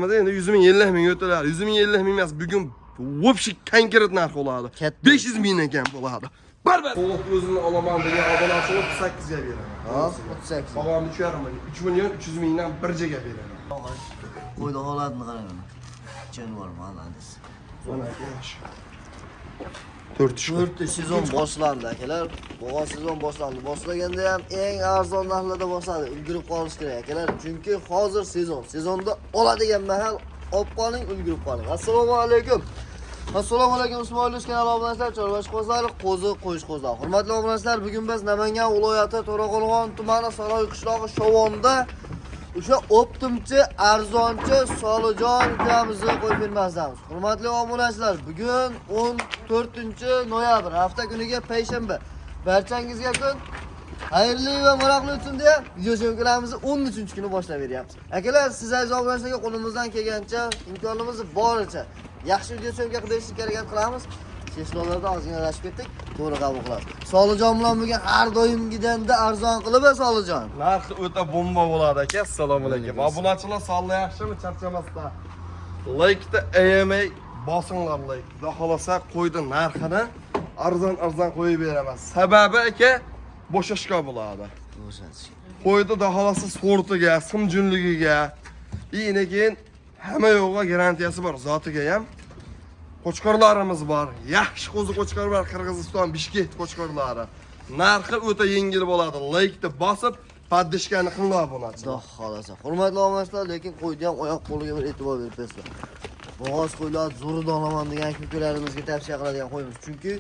Endi 100 ming 50 ming o'tiladi. 100 ming 50 ming emas, bugun вообще konkret narx bo'ladi. 500 ming ekan bo'ladi. Barbar. To'liq o'zini olaman degan obunachi 38 ga beraman. Ha, 38. Qolgan 3 million 300 mingdan bir joyga beraman. Qo'ydi holatni qarang. Jonivor malandiz. Mana yaxshi. 4 sezon boshlandi akalar. Bo'g'oz sezon boshlandi. Boshlaganda ham eng arzon narxlarda boshladi. Ulgurib qolish kerak akalar. Chunki hozir sezon. Sezonda oladigan mahal olib qoling, ulgurib qoling. Assalomu alaykum. Assalomu alaykum Ismoil kanal obunachilar, chorvash qo'zlari, qo'zi, qo'yish qo'zlari. Hurmatli obunachilar, bugun biz Namangan viloyati To'raqo'rg'on tumani Saroy qishlog'i Shovonda o'sha optimchi, arzonchi Solijon ukamizni qo'yib bermasamiz. Hurmatli obunachilar, bugun 14-noyabr, hafta kuniga payshanba. Barchangizga kun xayrli va maroqli o'tsin deb video syomkalarimizni 13-kuni boshlab beryapmiz. Akalar, siz aziz obunachilarga qo'limizdan kelgancha, imkonimiz boricha yaxshi video syomka qilishga harakat qilamiz. Cheklovlardan ozgina adashib ketdik, to'g'ri qabul qilamiz. Solijon bilan bugun har doimgidanda arzon qilib, Solijon. Narxi o'ta bomba bo'ladi aka. Assalomu alaykum. Obunachilar sonni yaxshimi? Charchamasdan. Like-ni ayamay bosinglar like. Xudo xolasa qo'ydi narxini arzon qo'yib beraman. Sababi aka bo'shashqa bo'ladi. Qo'ydi xudo xolasa sortiga, simjunligiga, keyin hamma yo'g'a garantiyasi bor, zotiga ham. Qo'chqorlarimiz bor. Yaxshi qo'zi qo'chqor bor, Qirg'iziston, Bishkek qo'chqorlari. Narxi o'ta yengil bo'ladi. Like-ni bosib, paddishkani qilinglar bunachi. Xudo xolasa. Hurmatli obunachilar, lekin qo'ydi ham oyoq qo'liga bir e'tibor beribsizlar. Bo'g'oz qo'ylar zo'rida olaman degan ko'kalarimizga tavsiya qiladigan qo'yimiz. Chunki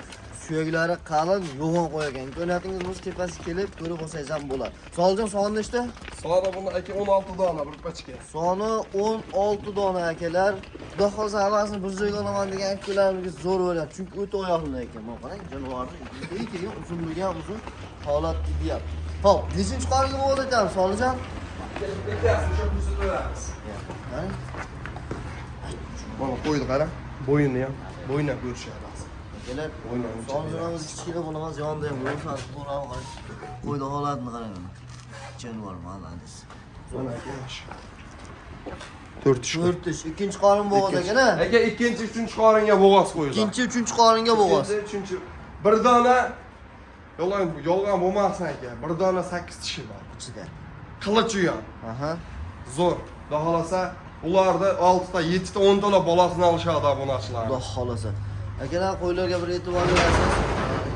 suyaklari qalin, yo'g'on qo'y ekan. Imkoniyatingiz bo'lsa tepasi kelib ko'rib olsangiz ham bo'ladi. Solijon, soni nechta? Soni buni aka 16 dona bir pachka. Soni 16 dona akalar. Xudo xolasa hammasini bir joyga olaman degan ko'kalarimizga zo'r bo'ladi. Chunki o'ta oyoqli ekan. Mana qarang, jonivorni keyin uzunligi ham uzun, holat ideal. Xo'p, nechinchi qaringa bo'ldi ekan Solijon? Mana qo'ydi qara. Bo'yinni ham, bo'yindan ko'rishadi. Kelar, Solijonimiz kichkina bo'lamas, yonida ham bo'lsa, to'g'ri qarang. Qo'ydi holatni qarang. Jonivor malandiz. Mana yaxshi. 4 ikkinchi qorin bo'g'oz ekan-a? Aka, ikkinchi, uchinchi qoringa bo'g'oz qo'ydi. Ikkinchi, uchinchi qoringa bo'g'oz. Uchinchi bir dona yolg'on bo'lmasin aka. Bir dona 8 tishi bor ichida. Qilichi ham. Aha. Zo'r. Xudo xolasa ularda 6 ta, 7 ta, 10 ta bolasini olishadi obunachilar. Xudo xolasa. Akalar, qo'ylarga bir e'tibor berasiz.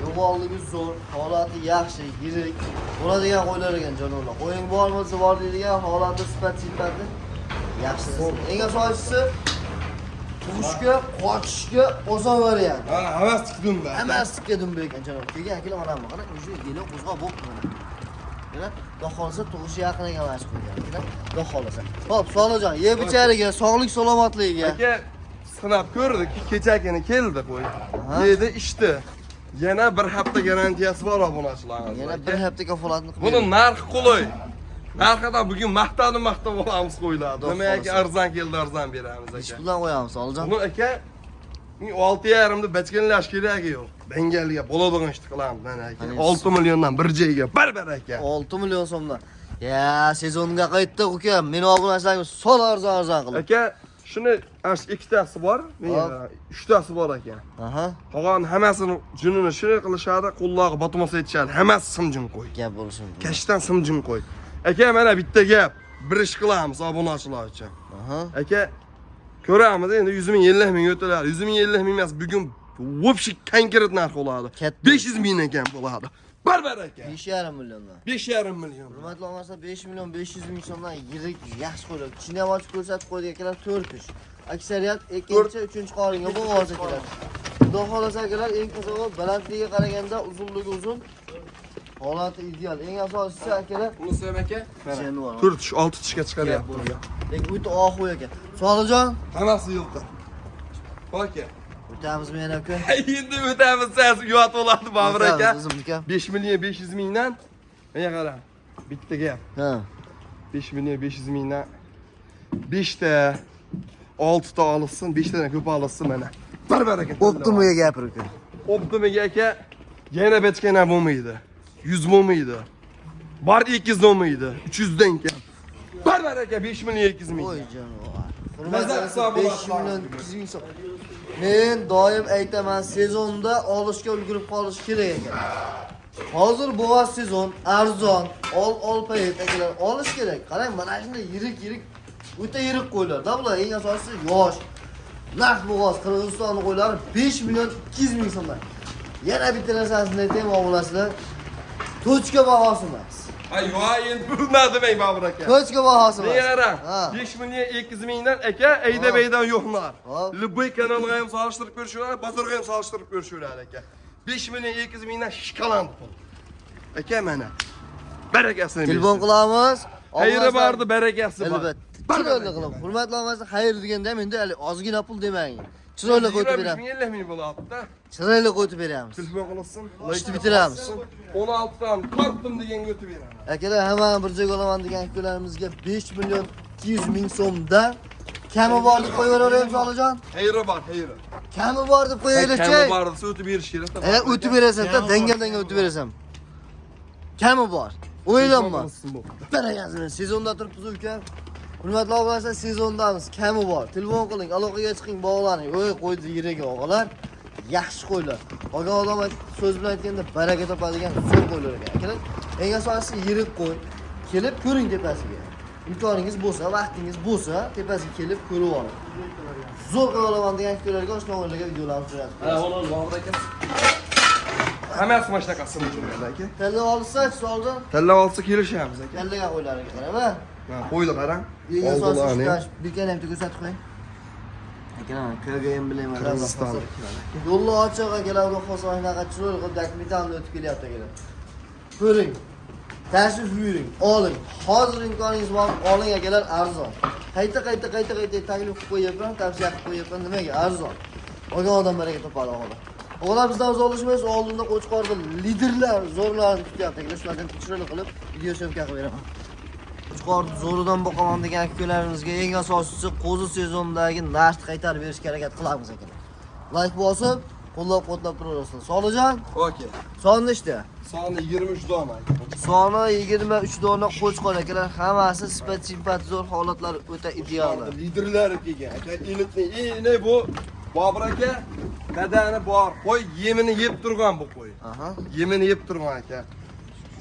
Yo'g'onligi zo'r, holati yaxshi, yirik bo'ladigan qo'ylar ekan janolar. Qo'ying bormasa bor deydigan holati sifat-sifati yaxshi. Eng asosiysi tug'ishga, qochishga oson variant. Ha, hammasi dumba. Hammasiga dumba ekan janolar. Keyin akalar mana bu qarang, o'sha yeli qo'zg'ab bo'pti mana. Kelar, xudo xolasa tug'ishi yaqin ekan mana shu qo'ygan. Kelar, xudo xolasa. Xo'p, Solijon, yeb ichariga, sog'lik salomatligiga. Aka, sinab ko'rdik, kechagina keldi qo'y. Yedi, ichdi. Yana bir hafta garantiyasi bor obunachilar. Yana bir hafta kafolatni qilib. Buni narxi qulay. Narxidan bugun maqtab olamiz qo'yiladi. Demak, arzon keldi, arzon beramiz aka. Ish bilan qo'yamiz, Solijon. Buni aka 6,5 da bachkanlash keragi yo'q. Bengalga bo'ladigan ishni qilamiz mana aka. 6 milliondan bir joyga barbar aka. 6 million so'mdan. Ya, sezonga qaytdik uka. Meni obunachilarim sol arzon qilib. Aka, shuni ash ikkitasi bor, menga 3tasi bor ekan. Aha. Qolgan hammasini junini shuni qilishadi, qo'llog'i botmasa aytishadi. Hammasi simjin qo'y. Gap bo'lishi mumkin. Kashdan simjin qo'y. Aka, mana bitta gap, bir ish qilamiz obunachilar uchun. Aha. Aka, ko'ramiz endi 100 ming 50 ming o'tiladi. 100 ming 50 ming emas, bugun вообще konkret narx bo'ladi. 500 ming ekan bo'ladi. Barbar aka. 5,5 milliondan. 5,5 million. Hurmatli obunachilar, 5 million 500 ming so'mdan yirik yaxshi qo'ylar. Kichkina ham ochib ko'rsatib qo'ydik akalar 4 ish. Aksariyat ikkinchi, uchinchi qoringa bo'g'oz akalar. Xudo xolasa akalar, eng qizig'i balandligiga qaraganda uzunligi uzun. Holati ideal. Eng asosiysi akalar, Bunisi ham aka? Jonivor. 4 tish, 6 tishga chiqaryapti. Lekin o'ta oxuy ekan. Solijon, Hammasi yo'qda. Aka. o'tamizmi yana aka? Endi o'tamiz, siz uyat bo'ladi Bobur aka. 5 million 500 mingdan menga qara. Bitta gap. Ha. 5 million 500 mingdan 5 ta 6 ta olsin, 5 tadan ko'p olsin mana. Barbar aka. Optimiga gapir aka. Optimiga aka yana bechkana bo'lmaydi. 100 bo'lmaydi. Bar 200 bo'lmaydi. 300 dan kam. Barbar aka 5 million 200 ming. Voy jonivor. Mazak hisob 5 million 200 ming so'm. Men doim aytaman, sezonda olishga ulgurib qolish kerak ekan. Hozir bo'g'oz sezon, arzon, ol payt akalar olish kerak. Qarang, mana shunday yirik o'ta yirik qo'ylar-da bular. Eng asosiysi yosh. Narx bo'g'oz Qirg'izistonning qo'ylari 5 million 200 ming so'mdan. Yana bitta narsasini aytaymi, o'g'illar. Tochka bahosi emas. Ay, voy, endi bu nima demang Bobur aka? Tochka bahosi emas. Nega? Ha. 5 million 200 mingdan aka, ayda beydan yo'qlar. Hop. Любой kanalga ham solishtirib ko'rishinglar, bozorga ham solishtirib ko'rishinglar aka. 5 million 200 mingdan shikaland pul. Aka mana. Barakasini bersin. Telefon qilamiz. Xayri bordi, barakasi bor. Albatta. Chiroyli qilib, hurmatli omonlar, xayr deganda menda hali ozgina pul demang. Chiroyli qo'yib beramiz. 50 ming bo'lyapti-da. Chiroyli qo'yib beramiz. Telefon qilasan. Ishni bitiramiz. 16 dan tortdim degan o'tib beraman. Akalar, hammani bir joyga olaman degan kunlarimizga 5 million 200 ming so'mda kami bor deb qo'yaveramiz, Solijon. Xayri bor, xayri. Kami bor deb qo'yaylik-chi. Kami bor desa o'tib berish kerak. O'tib berasan-da, dangal o'tib berasan. Kami bor. O'ylanma. Barakasini sezonda turibmiz uka. Hurmatli obunachilar, sezondamiz. Kami bor. Telefon qiling, aloqaga chiqing, bog'laning. Voy, qo'ydi yiragi o'g'alar. Yaxshi qo'ylar. Olgan odam so'z bilan aytganda baraka topadigan zo'r qo'ylar ekan. Akalar, eng asosiysi yirik qo'y. Kelib ko'ring tepasiga. Imkoningiz bo'lsa, vaqtingiz bo'lsa, tepasiga kelib ko'rib oling. Zo'r qo'y olaman degan fikrlarga o'shna o'yinlarga videolarni jo'natib qo'yasiz. O'g'il Bobur aka. Hammasi mana shunaqa qilsin aka. Tanlab olsa-chi, Soljon? Tanlab olsa kelishamiz aka. Tanlagan qo'ylariga qarama. Ha, qo'yli qarang. Eng asosiysi shunash, bekani ham ko'rsatib qo'ying. Akalar, KGM bilan Qirg'iziston. Yo'lni ochiq akalar, xo'sa shunaqa chiroyli qilib dakmitalni o'tib kelyapti akalar. Ko'ring. Tashrif buyuring, oling. Hozir imkoningiz bor, oling akalar, arzon. Qayta taklif qilib qo'yapman, tavsiya qilib qo'yapman, nimaga? Arzon. Olgan odam baraka topadi o'g'illar. O'g'illar bizdan o'zolishmaysiz, oldinda Qo'chqorda liderlar zo'rlarni kutyapti akalar. Shulardan chiroyli qilib video syomka qilib beraman. Qo'chqorni zo'ridan boqaman degan kunlarimizga eng asosiysi qo'zi sezonidagi narxni qaytarib berishga harakat qilamiz akalar. Like bosib, qo'llab-quvvatlab turaversin. Solijon, Okey. sonni nechta? Soni 23 dona. Soni 23 dona Qo'chqor akalar, hammasi sifat simpatizor holatlar o'ta ideal. Liderlar kelgan. Aka, elitni ne bu? Bobur aka, badani bor. Qo'y yemini yeb turgan bu qo'y. Aha. Yemini yeb turgan aka.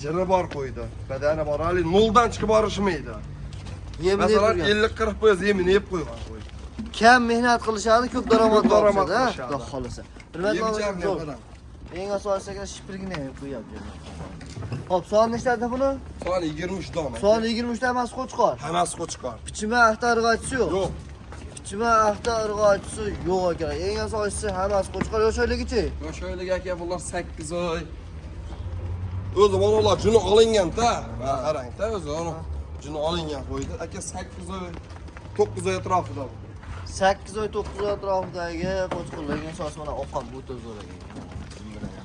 Jiri bor qo'ydi. Badani bor, hali noldan chiqib borishmaydi. Yemini Masalan, yeb 50-40 poyaz yemini yeb qo'ygan qo'y. kam mehnat qilishadi, ko'p daromad daromad topishadi, qilishadi. Xudo xolasa. Hurmatli Yemcham obunachilar, eng asosiysi akalar shipirgina yeb qo'yapti. Hop, soni nechtada buni? Soni 23 dona. Soni 23 ta emas Qo'chqor. Hammasi Qo'chqor. Pichma axtarg'achisi yo'q. Yo'q. Pichma axtarg'achisi yo'q akalar. Eng asosiysi hammasi Qo'chqor yoshligichi. Yoshaylik aka, bular 8 oy. O'zi bolalar juni olingan-da. Qarang-da, o'zi uni juni olingan qo'ydi. Aka 8 oy, 9 oy atrofida. 8 oy 9 oy atrofidagi Qo'chqorlarga asosan mana oqqan bo'ta zo'r ekan.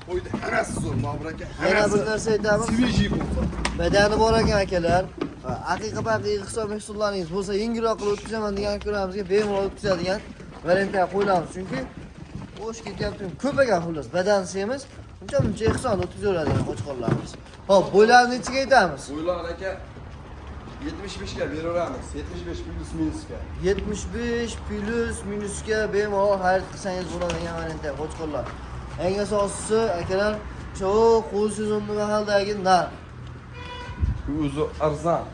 Qo'ydi, hammasi zo'r, Bobur aka. Yana bir narsa aytamiz. Svejiy bo'lsa. Badani bor ekan akalar. Haqiqiy hisob mahsulollaringiz bo'lsa, yengilroq qilib o'tkazaman degan kunlarimizga bemalol o'tkazadigan variantlar qo'yamiz. Chunki o'sh ketyapti, ko'p ekan xullas. Badan semiz, uncha ehson o'tkazaveradigan Qo'chqorlarimiz. Hop, bo'ylarni nechiga aytamiz? Bo'ylar aka 75 ga beraveramiz. 75 plus minusga. 75 plus minusga bemalol xarid qilsangiz bo'ladigan variantlar Qo'chqorlar. Eng asosiysi akalar, shu qo'l sezoni mahaldagi narx. O'zi arzon.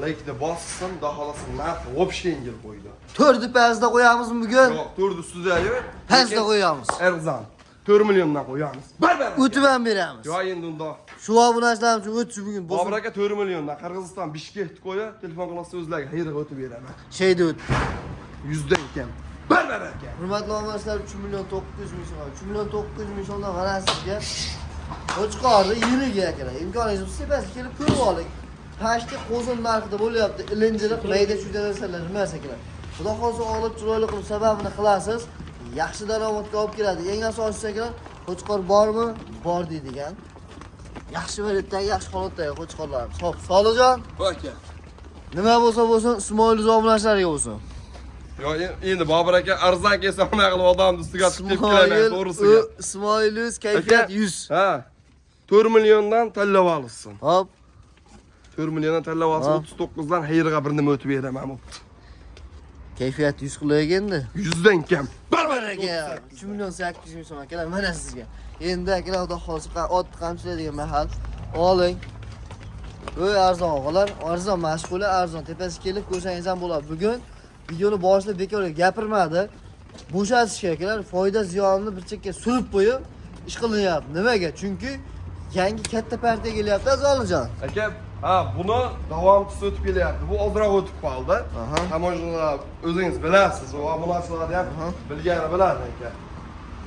Laykda bossam, daholasi narx вообще yengil qo'ydi. 4 pazda qo'yamizmi bugun? Yo'q, 4 ustida-yu. Pazda qo'yamiz. Arzon. 4 milliondan qo'yamiz. Bar. O'tib ham beramiz. Yo, endi unda. Shu obunachilarim uchun o'tish bugun Bobur aka 4 milliondan Qirg'iziston Bishkekni qo'ya, telefon qilsa o'zlariga xayriga o'tib beraman. Sheyda o'tdi. 100 dan kam. Bar aka. Hurmatli obunachilar, 3 million 900 ming so'm. 3 million 900 ming so'mdan g'anasizga Qo'chqorni yiliga akalar. Imkoningiz bo'lsa, tepasiga kelib ko'rib oling. Pashti qo'zin narxida bo'lyapti. Ilinjiriq mayda chuyda narsalar emas akalar. Xudo xolsa olib chiroyli qilib sababini qilasiz. Yaxshi daromadga olib keladi. Eng asosiysi akalar, Qo'chqor bormi? Bor deydigan. Yaxshi variantdagi, yaxshi holatdagi Qo'chqorlarimiz. Xo'p, Solijon, Aka. nima bo'lsa bo'lsin, Ismoil obunachilarga bo'lsin. Yo, endi Bobur aka arzon kelsa nima qilib odamni ustiga chiqib kelaman, to'g'risiga. Ismoilus kayfiyat 100. Ha. 4 milliondan tanlab olsin. Hop. 4 milliondan tanlab olsin, 39 dan xayriga bir nima o'tib beraman bo'pti. Kayfiyat 100 qiloga endi. 100 dan kam. Barbar aka. 3 million 800 ming so'm akalar, mana sizga. Endi akalar xudo xolisa ot qamchilaydigan mahal oling. Voy arzon o'g'lar, arzon mashg'ula, arzon tepasiga kelib ko'rsangiz ham bo'ladi. Bugun videoni boshlab bekorga gapirmadi. Bo'shatishga akalar, foyda ziyonni bir chekka surib qo'yib ish qilinyapti. Nimaga? Chunki yangi katta partiya kelyapti Azolijon. Aka, buni davomchisi o'tib kelyapti. Bu oldinroq o'tib qoldi. Tamoshlar o'zingiz bilasiz, va obunachilar ham bilgani biladi aka.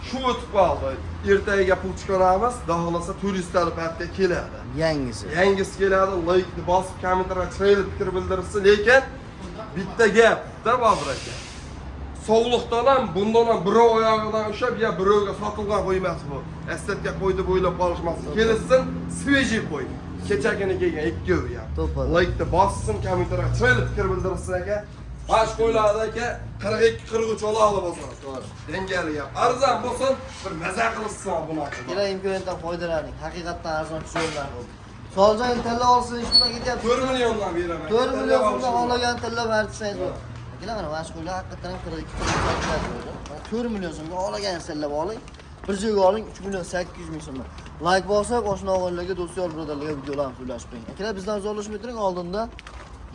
Shu o'tib qoldi. Ertaga pul chiqaramiz, daholasa turistlar partiya keladi. Yangisi. Yangisi keladi, like bosib, kommentarga chiroyli fikr bildirsa, lekin bitta gap-da Bobur aka. Sog'liqdan ham bundan ham birov oyog'idan ushab, ya birovga sotilgan qo'ymas bu. Estetga qo'ydi bo'ylab qolishmasin. Kelsin, svejiy qo'y. Kechagina kelgan ikkovi ham. Like bossin, kommentarga chiroyli fikr bildirsin aka. Bash qo'yladi aka, 42-43 oladi bo'lsa. To'g'ri. Dengali gap. Arzon bo'lsin, bir maza qilsin buni. Kelar imkoniyatdan foydalaning. Haqiqatan arzon tushunlar bo'ldi. Soljon tilla olsin, ishga ketyapti. 4 milliondan beraman. 4 million so'mdan olgan tilla bersangiz bo'ladi. Kelar mana mashg'ullar haqiqatan 4 million so'mga olgan sellab oling. Bir joyga oling 3 million 800 ming so'm. Like bosib, oshna o'g'illarga, do'stlar, birodarlarga videolarni ulashib qo'ying. Akalar bizdan uzolashmay turing, oldinda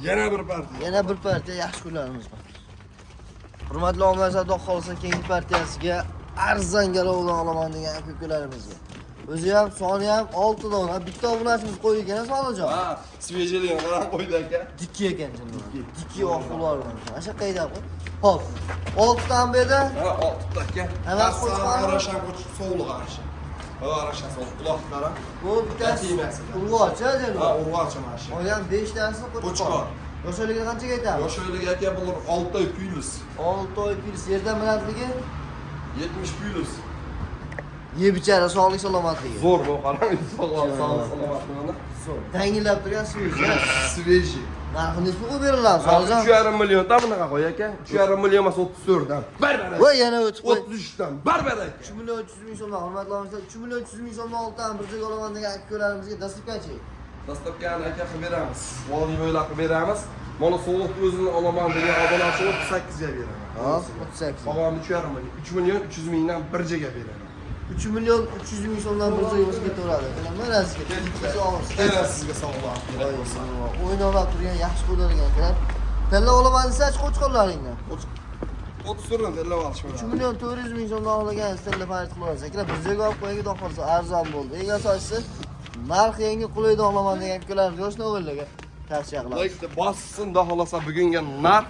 yana bir partiya yaxshi kunlarimiz bor. Hurmatli obunachilar, xudo xolisa keyingi partiyasiga arzon garovdan olaman degan ko'kalarimizga. O'zi ham soni ham 6 dona. Bitta obunachimiz qo'ygan Solijon. Svejiligini qarab qo'ydi aka. Dikki ekan jinoyat. Dikki oqqulardan. O'sha qayda bu? Hop. 6 dan bu yerda. 6 ta aka. Ana qo'shqan qarashan qo'shib sovliq qarasha. Va qarasha sovliq quloqlari. Bu bittasi urg'ochi jinoyat. Urg'ochi mashina. Oyam 5 tanesini qo'chqor. Yoshligiga qanchaga aytamiz? Yoshligiga aka bular 6 oy plyus. 6 oy plyus. Yerdan bilanligi 70 plyus. Ye bichara sog'lik salomatligi. Zo'r bu qarang, sog'lik salomatligini. Zo'r. Dangillab turgan Sveji. Narxini qo'yib beriladi, Solijon. 3,5 million dan bunaqa qo'y aka. 3,5 million emas 34 dan. Barbar. Voy yana o'tib qo'y. 33 dan. Barbar aka. 3 million 300 ming so'mdan hurmatli obunachilar, 3 million 300 ming so'mdan oltan bir joyga olaman degan akalarimizga dastlabki. Dastlabkani aka qilib beramiz. Vodiy bo'ylab qilib beramiz. Mana sovuqni o'zini olaman degan obunachi 38 ga beraman. Hop, 38. Qolgani 3,5 million. 3 million 300 mingdan bir joyga beraman. 3 million 300 ming so'mdan bir joyga o'zib ketaveradi. Mana sizga ikkisi og'ir. Kelar sizga sog'lik kerak bo'lsa. O'ynab turgan yaxshi qo'ydilar ekan. Tilla olaman desachi qo'chqorlaringdan. 30 dan tilla olish 3 million 400 ming so'mdan olgan tilla parit qilasiz. Akalar bir joyga olib qo'yga do'xorsa arzon bo'ldi. Eng asosiysi narx yangi qulayda olaman degan fikrlar yoshni o'g'illarga tavsiya qilamiz. Like bossin, xohlasa bugunga narx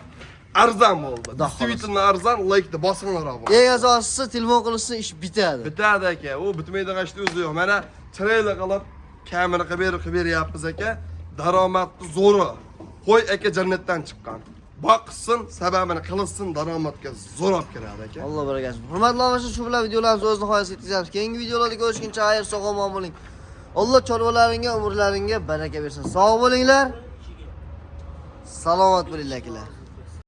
arzon bo'ldi. Distribution arzon, like bosinglar abi. Eng asosiysi telefon qilishsa ish bitadi. Bitadi aka. U bitmaydigan ishni o'zi yo'q. Mana chiroyli qilib kamera qilib beryapmiz aka. Daromadni zo'ri. Qo'y aka jannatdan chiqqan. Boqsin, sababini qilsin, daromadga zo'r olib kiradi aka. Alloh barakasi. Hurmatli obunachilar, shu bilan videolarimizni o'z nihoyasiga yetkazamiz. Keyingi videolarda ko'rishguncha xayr, sog' omon bo'ling. Alloh chorvalaringga, umrlaringga baraka bersin. Sog' bo'linglar. Salomat bo'linglar akalar.